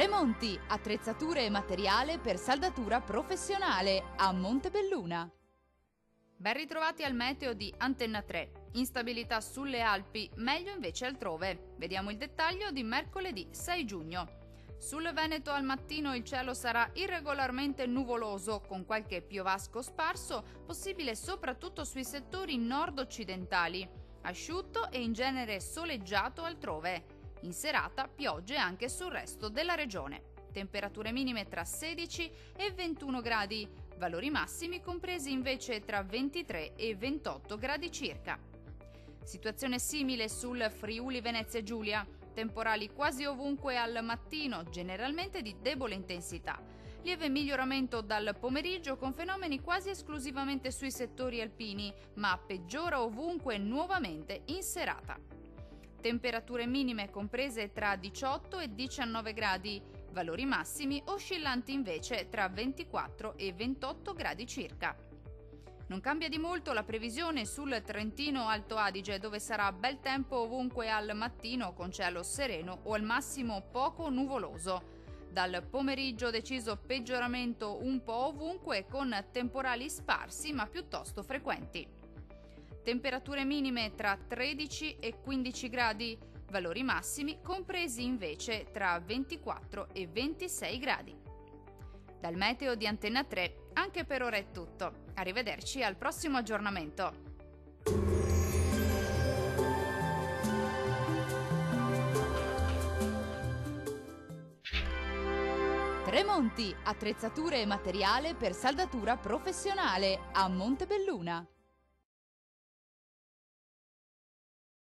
Tremonti, attrezzature e materiale per saldatura professionale a Montebelluna. Ben ritrovati al meteo di Antenna 3. Instabilità sulle Alpi, meglio invece altrove. Vediamo il dettaglio di mercoledì 6 giugno. Sul Veneto al mattino il cielo sarà irregolarmente nuvoloso, con qualche piovasco sparso, possibile soprattutto sui settori nord-occidentali. Asciutto e in genere soleggiato altrove. In serata piogge anche sul resto della regione. Temperature minime tra 16 e 21 gradi, valori massimi compresi invece tra 23 e 28 gradi circa. Situazione simile sul Friuli Venezia Giulia, temporali quasi ovunque al mattino, generalmente di debole intensità. Lieve miglioramento dal pomeriggio con fenomeni quasi esclusivamente sui settori alpini, ma peggiora ovunque nuovamente in serata. Temperature minime comprese tra 18 e 19 gradi, valori massimi oscillanti invece tra 24 e 28 gradi circa. Non cambia di molto la previsione sul Trentino Alto Adige, dove sarà bel tempo ovunque al mattino con cielo sereno o al massimo poco nuvoloso. Dal pomeriggio deciso peggioramento un po' ovunque con temporali sparsi ma piuttosto frequenti. Temperature minime tra 13 e 15 gradi, valori massimi compresi invece tra 24 e 26 gradi. Dal meteo di Antenna 3 anche per ora è tutto. Arrivederci al prossimo aggiornamento. Tremonti, attrezzature e materiale per saldatura professionale a Montebelluna.